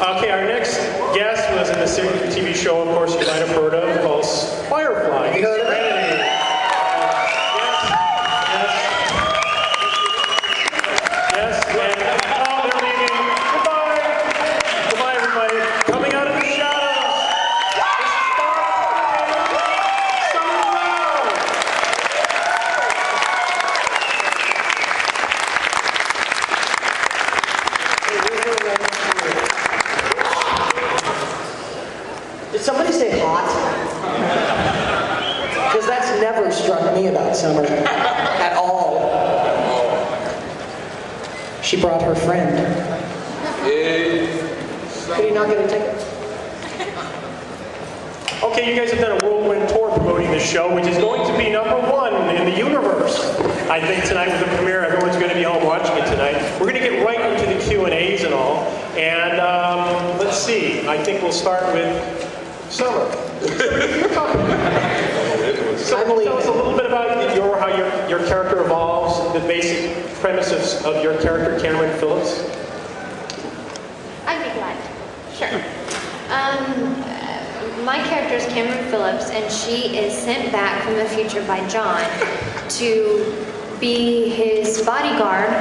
Okay, our next guest was in a TV show, of course, you might have heard of, called Firefly. You heard of it? Yes, and oh, they're leaving. Goodbye. Goodbye, everybody. Coming out of the shadows, this is Summer-Glau. Did somebody say hot? Because that's never struck me about Summer at all. She brought her friend. Could you not get a ticket? Okay, you guys have done a whirlwind tour promoting this show, which is going to be #1 in the universe. I think tonight with the premiere, everyone's going to be home watching it tonight. We're going to get right into the Q&As and all. And let's see, I think we'll start with Summer. So tell us a little bit about how your character evolves, the basic premises of your character, Cameron Phillips. I'd be glad. Sure. My character is Cameron Phillips, and she is sent back from the future by John to be his bodyguard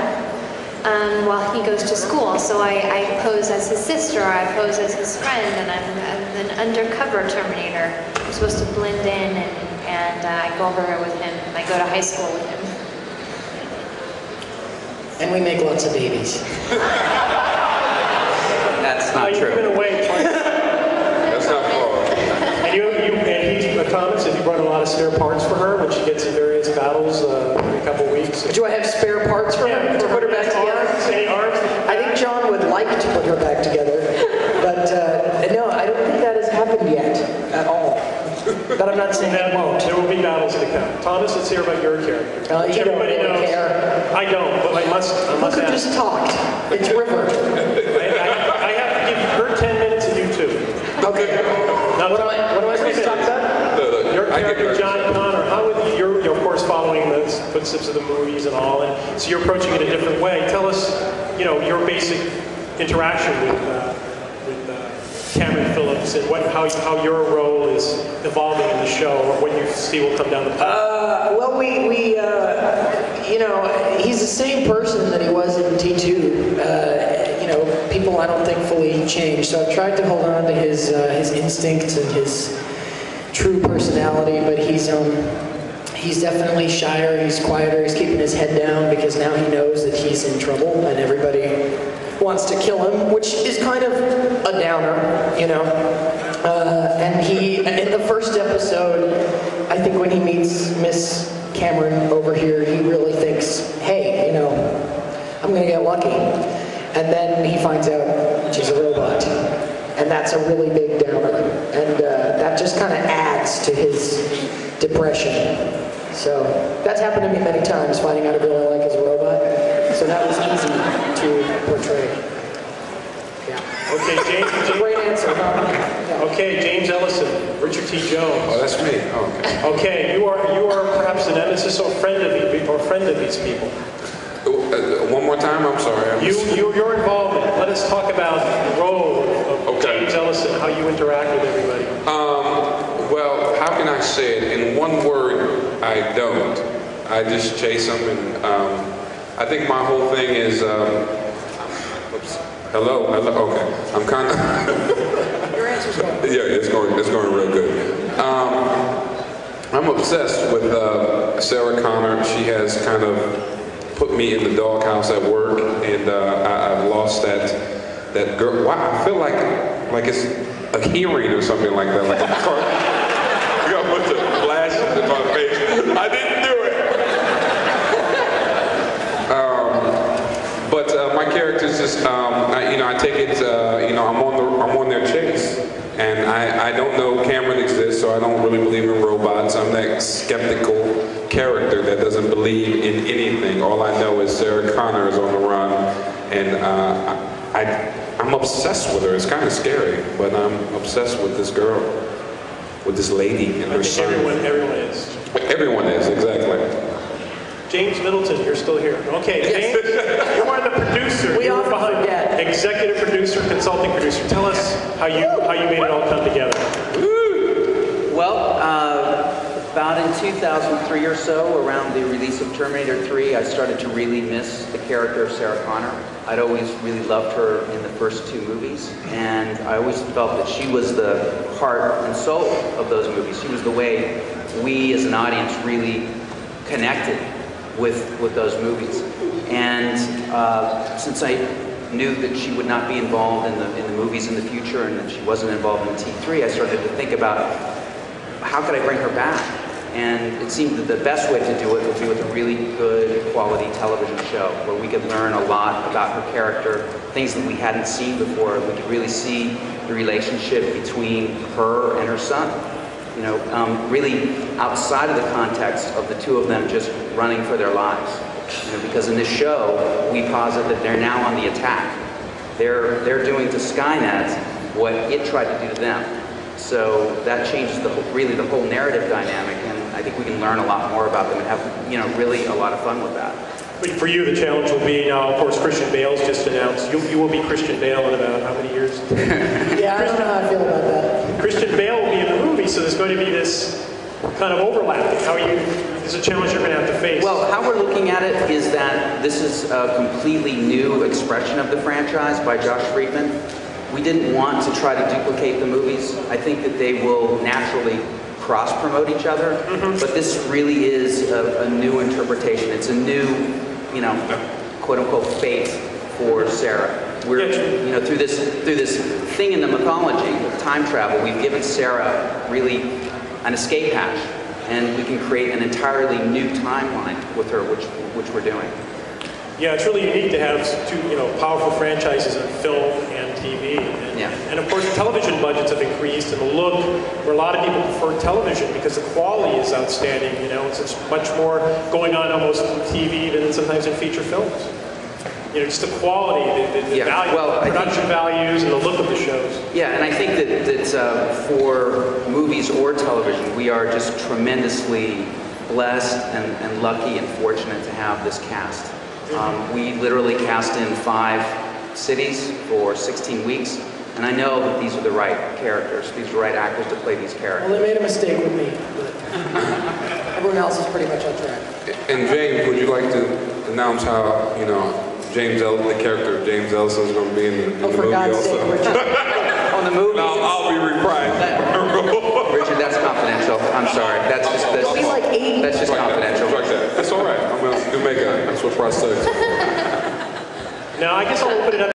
while he goes to school. So I pose as his sister, I pose as his friend, and I'm an undercover Terminator. I'm supposed to blend in, and I go over with him. I go to high school with him. And we make lots of babies. That's not true. You've been away twice. That's not far. And Thomas, have you brought a lot of spare parts for her when she gets in various battles every couple of weeks? Do I have spare parts for her to put her back together? Any arms? I think John would like to put her back together, but no, I don't think that has happened yet at all. But I'm not saying it won't. There will be battles to come. Thomas, let's hear about your character. You Everybody don't really knows. care. I don't, but I must Look who ask. just talked. It's River. I have to give her 10 minutes and you 2. Okay. Now, What am I supposed to talk about? Your character, John Connor, how would you're of course following the footsteps of the movies and all, and so you're approaching it a different way. Tell us, your basic interaction with Cameron Phillips and how your role is evolving in the show, or what you see will come down the pipe. Well, he's the same person that he was in T2. People I don't think fully change, so I've tried to hold on to his instincts and his true personality, but he's definitely shyer, he's quieter, he's keeping his head down because now he knows that he's in trouble and everybody wants to kill him, which is kind of a downer, and in the first episode, I think when he meets Miss Cameron over here, he really thinks, hey, I'm gonna get lucky. And then he finds out she's a robot. And that's a really big downer. And that just kind of adds to his depression. So that's happened to me many times, finding out I really like his robot. So that was easy to portray. Yeah. Okay, James. Great answer, huh? Yeah. Okay, James Ellison, Richard T. Jones. Oh, that's me. Oh, okay. Okay, you are perhaps the nemesis or friend of these people. One more time, I'm sorry. Your involvement. Let us talk about the role of James Ellison, how you interact with everybody. Well, how can I say it? In one word, I don't. I just chase them, and I think my whole thing is. Oops. Hello. Okay. I'm kind of. Your answer's going. Yeah, it's going real good. I'm obsessed with Sarah Connor. She has kind of put me in the doghouse at work, and I've lost that girl. Wow, I feel like it's a hearing or something like that. Like I got a bunch of flashes in my face. I didn't do it. But my character's just, I take it. I'm on their chase, and I don't know Cameron exists, so I don't really believe in robots. I'm that skeptical character that doesn't believe in anything. All I know is Sarah Connor is on the run, and I'm obsessed with her. It's kind of scary, but I'm obsessed with this girl, with this lady and her son. Everyone is. Everyone is, exactly. James Middleton, you're still here. Okay, James, you are the producer. We You're often behind forget. executive producer, consulting producer. Tell us how you made it all come together. Well, about in 2003 or so, around the release of Terminator 3, I started to really miss the character of Sarah Connor. I'd always really loved her in the first two movies, and I always felt that she was the heart and soul of those movies. She was the way we as an audience really connected with those movies. And since I knew that she would not be involved in the movies in the future and that she wasn't involved in T3, I started to think about how could I bring her back? And it seemed that the best way to do it would be with a really good quality television show where we could learn a lot about her character, things that we hadn't seen before. We could really see the relationship between her and her son. You know, really outside of the context of the two of them just running for their lives. You know, because in this show, we posit that they're now on the attack. They're doing to Skynet what it tried to do to them. So that changes really the whole narrative dynamic, and I think we can learn a lot more about them and have, you know, really a lot of fun with that. But for you, the challenge will be now, of course, Christian Bale's just announced. You will be Christian Bale in about how many years? Yeah, I don't know how I feel about that. Christian Bale will be in the movie, so there's going to be this kind of overlap. There's a challenge you're going to have to face. Well, how we're looking at it is that this is a completely new expression of the franchise by Josh Friedman. We didn't want to try to duplicate the movies. I think that they will naturally cross-promote each other, but this really is a new interpretation. It's a new, you know, quote-unquote fate for Sarah. We're, you know, through this thing in the mythology of time travel, we've given Sarah really an escape hatch, and we can create an entirely new timeline with her, which we're doing. Yeah, it's really unique to have two, you know, powerful franchises in film and TV. And of course, television budgets have increased, and the look, where a lot of people prefer television because the quality is outstanding. You know, it's much more going on almost in TV than sometimes in feature films. You know, just the quality, the value, the production values, and the look of the shows. Yeah, and I think that for movies or television, we are just tremendously blessed and lucky and fortunate to have this cast. We literally cast in 5 cities for 16 weeks, and I know that these are the right characters, these are the right actors to play these characters. Well, they made a mistake with me, but everyone else is pretty much on track. And James, would you like to announce how, you know, the character of James Ellison is going to be in the movie for God's also? sake, Richard. On the movie? I'll be reprising. Richard, that's confidential. I'm sorry. That's It'll be like 80. That's just confidential. Like that. That's all right. I'm going to make a switch prosthetics. Now, I guess I'll open it up.